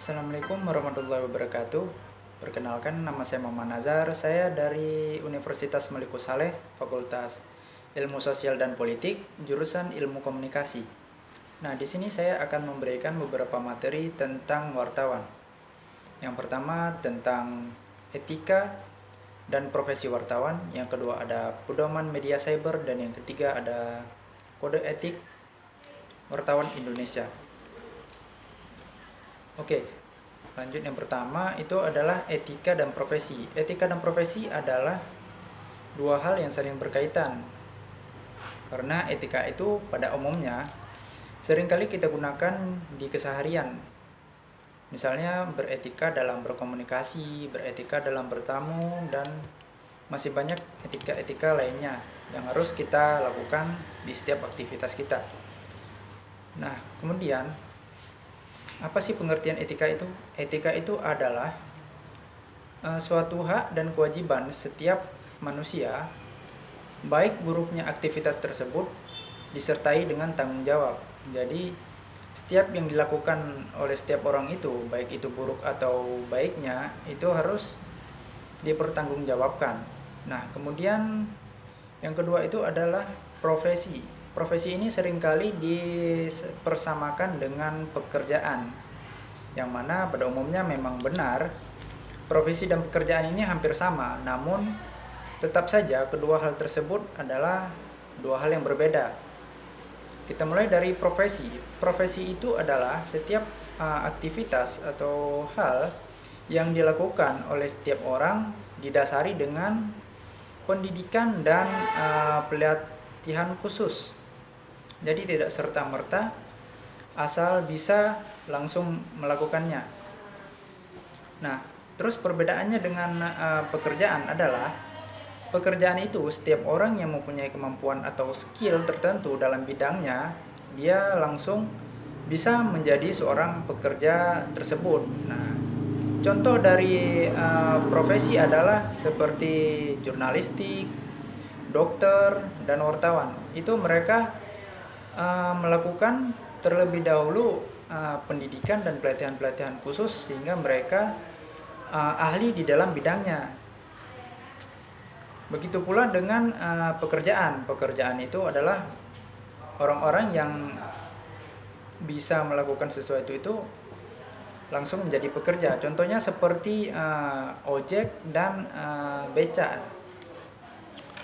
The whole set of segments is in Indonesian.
Assalamualaikum warahmatullahi wabarakatuh. Perkenalkan, nama saya Muhammad Nazar. Saya dari Universitas Maliku Saleh, Fakultas Ilmu Sosial dan Politik, jurusan Ilmu Komunikasi. Nah, di sini saya akan memberikan beberapa materi tentang wartawan. Yang pertama tentang etika dan profesi wartawan, yang kedua ada pedoman media cyber, dan yang ketiga ada kode etik wartawan Indonesia. Oke, lanjut. Yang pertama itu adalah etika dan profesi. Etika dan profesi adalah dua hal yang saling berkaitan. Karena etika itu pada umumnya seringkali kita gunakan di keseharian. Misalnya beretika dalam berkomunikasi, beretika dalam bertamu, dan masih banyak etika-etika lainnya yang harus kita lakukan di setiap aktivitas kita. Nah, kemudian apa sih pengertian etika itu? Etika itu adalah suatu hak dan kewajiban setiap manusia, baik buruknya aktivitas tersebut disertai dengan tanggung jawab. Jadi setiap yang dilakukan oleh setiap orang itu, baik itu buruk atau baiknya, itu harus dipertanggungjawabkan. Nah, kemudian yang kedua itu adalah profesi. Profesi ini seringkali dipersamakan dengan pekerjaan, yang mana pada umumnya memang benar profesi dan pekerjaan ini hampir sama, namun tetap saja kedua hal tersebut adalah dua hal yang berbeda. Kita mulai dari profesi. Profesi itu adalah setiap aktivitas atau hal yang dilakukan oleh setiap orang didasari dengan pendidikan dan pelatihan khusus. Jadi tidak serta-merta asal bisa langsung melakukannya. Nah, terus perbedaannya dengan pekerjaan adalah pekerjaan itu setiap orang yang mempunyai kemampuan atau skill tertentu dalam bidangnya, dia langsung bisa menjadi seorang pekerja tersebut. Nah, contoh dari profesi adalah seperti jurnalistik, dokter, dan wartawan. Itu mereka melakukan terlebih dahulu pendidikan dan pelatihan-pelatihan khusus sehingga mereka ahli di dalam bidangnya. Begitu pula dengan pekerjaan. Pekerjaan itu adalah orang-orang yang bisa melakukan sesuatu itu langsung menjadi pekerja. Contohnya seperti ojek dan beca.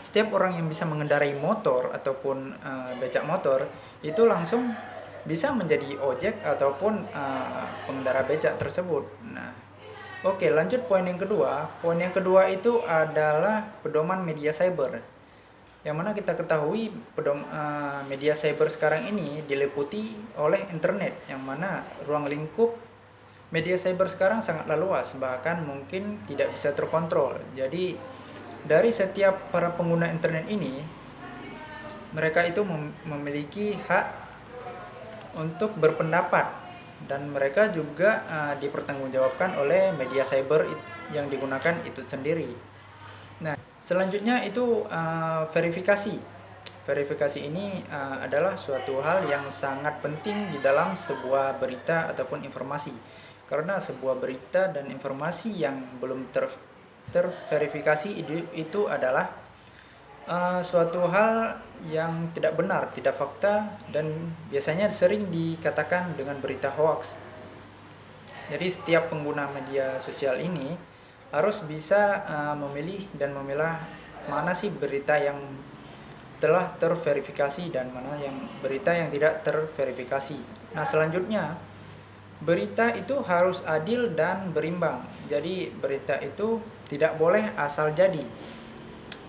Setiap orang yang bisa mengendarai motor ataupun becak motor itu langsung bisa menjadi ojek ataupun pengendara becak tersebut. Nah, oke, lanjut poin yang kedua. Poin yang kedua itu adalah pedoman media cyber. Yang mana kita ketahui media cyber sekarang ini diliputi oleh internet, yang mana ruang lingkup media cyber sekarang sangatlah luas, bahkan mungkin tidak bisa terkontrol. Jadi dari setiap para pengguna internet ini, mereka itu memiliki hak untuk berpendapat, dan mereka juga dipertanggungjawabkan oleh media cyber yang digunakan itu sendiri. Nah, selanjutnya itu verifikasi. Verifikasi ini adalah suatu hal yang sangat penting di dalam sebuah berita ataupun informasi, karena sebuah berita dan informasi yang belum terverifikasi itu adalah suatu hal yang tidak benar, tidak fakta, dan biasanya sering dikatakan dengan berita hoax. Jadi setiap pengguna media sosial ini harus bisa memilih dan memilah mana sih berita yang telah terverifikasi dan mana yang berita yang tidak terverifikasi. Nah, selanjutnya berita itu harus adil dan berimbang. Jadi berita itu tidak boleh asal jadi.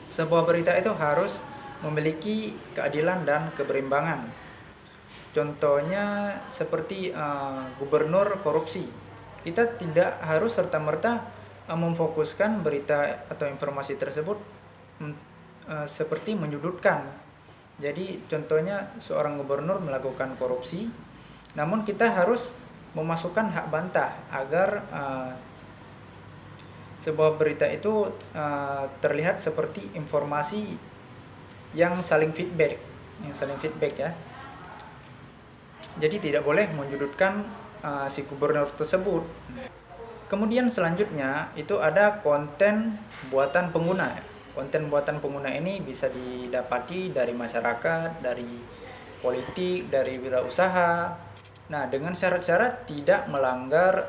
Sebuah berita itu harus memiliki keadilan dan keberimbangan. Contohnya seperti gubernur korupsi. Kita tidak harus serta-merta memfokuskan berita atau informasi tersebut seperti menyudutkan. Jadi contohnya seorang gubernur melakukan korupsi, namun kita harus memasukkan hak bantah agar sebuah berita itu terlihat seperti informasi yang saling feedback ya. Jadi tidak boleh menyudutkan si gubernur tersebut. Kemudian selanjutnya itu ada konten buatan pengguna. Konten buatan pengguna ini bisa didapati dari masyarakat, dari politik, dari wirausaha. Nah, dengan syarat-syarat tidak melanggar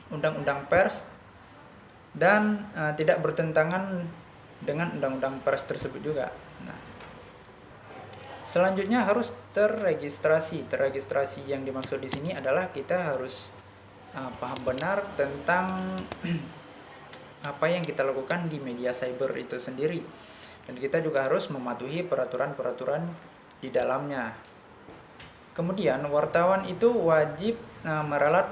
undang-undang pers dan tidak bertentangan dengan undang-undang pers tersebut juga. Nah, selanjutnya harus terregistrasi. Terregistrasi yang dimaksud di sini adalah kita harus paham benar tentang apa yang kita lakukan di media cyber itu sendiri, dan kita juga harus mematuhi peraturan-peraturan di dalamnya. Kemudian wartawan itu wajib meralat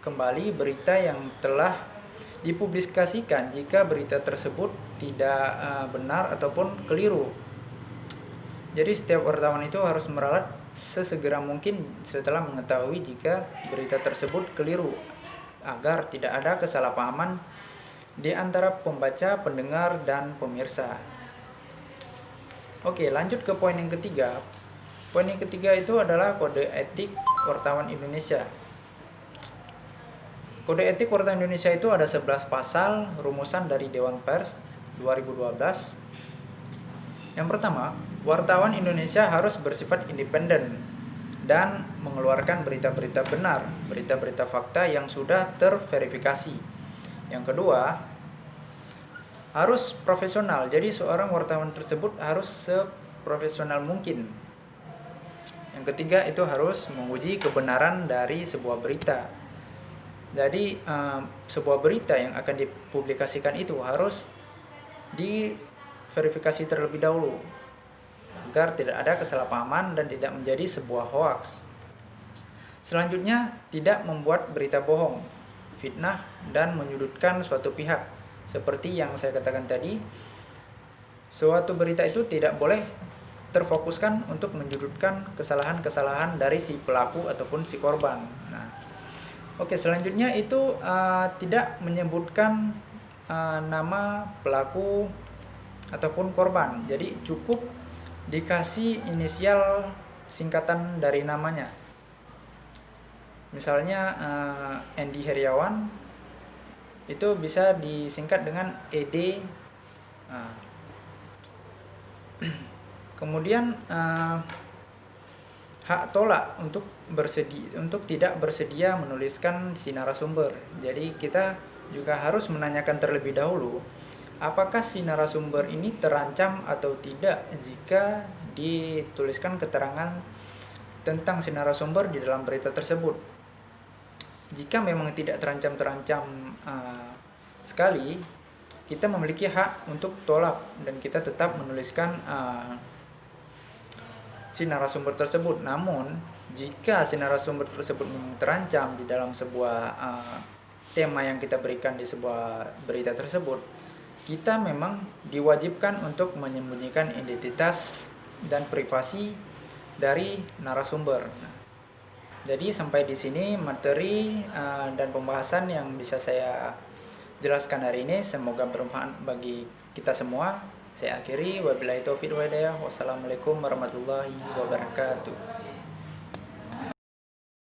kembali berita yang telah dipublikasikan jika berita tersebut tidak benar ataupun keliru. Jadi setiap wartawan itu harus meralat sesegera mungkin setelah mengetahui jika berita tersebut keliru, agar tidak ada kesalahpahaman di antara pembaca, pendengar, dan pemirsa. Oke, lanjut ke poin yang ketiga. Poin yang ketiga itu adalah kode etik wartawan Indonesia. Kode etik wartawan Indonesia itu ada 11 pasal rumusan dari Dewan Pers 2012. Yang pertama, wartawan Indonesia harus bersifat independen dan mengeluarkan berita-berita benar, berita-berita fakta yang sudah terverifikasi. Yang kedua, harus profesional. Jadi seorang wartawan tersebut harus seprofesional mungkin. Yang ketiga itu harus menguji kebenaran dari sebuah berita. Jadi sebuah berita yang akan dipublikasikan itu harus diverifikasi terlebih dahulu agar tidak ada kesalahpahaman dan tidak menjadi sebuah hoaks. Selanjutnya, tidak membuat berita bohong, fitnah, dan menyudutkan suatu pihak. Seperti yang saya katakan tadi, suatu berita itu tidak boleh terfokuskan untuk menyudutkan kesalahan-kesalahan dari si pelaku ataupun si korban. Nah, oke, selanjutnya itu tidak menyebutkan nama pelaku ataupun korban. Jadi cukup dikasih inisial singkatan dari namanya. Misalnya Andy Heriawan itu bisa disingkat dengan ED. Kemudian hak tolak untuk tidak bersedia menuliskan si narasumber. Jadi kita juga harus menanyakan terlebih dahulu apakah si narasumber ini terancam atau tidak jika dituliskan keterangan tentang si narasumber di dalam berita tersebut. Jika memang tidak terancam sekali, kita memiliki hak untuk tolak dan kita tetap menuliskan si narasumber tersebut. Namun, jika si narasumber tersebut memang terancam di dalam sebuah tema yang kita berikan di sebuah berita tersebut, kita memang diwajibkan untuk menyembunyikan identitas dan privasi dari narasumber. Jadi sampai di sini materi dan pembahasan yang bisa saya jelaskan hari ini. Semoga bermanfaat bagi kita semua. Saya akhiri, wabillahi taufiq wal hidayah. Wassalamualaikum warahmatullahi wabarakatuh.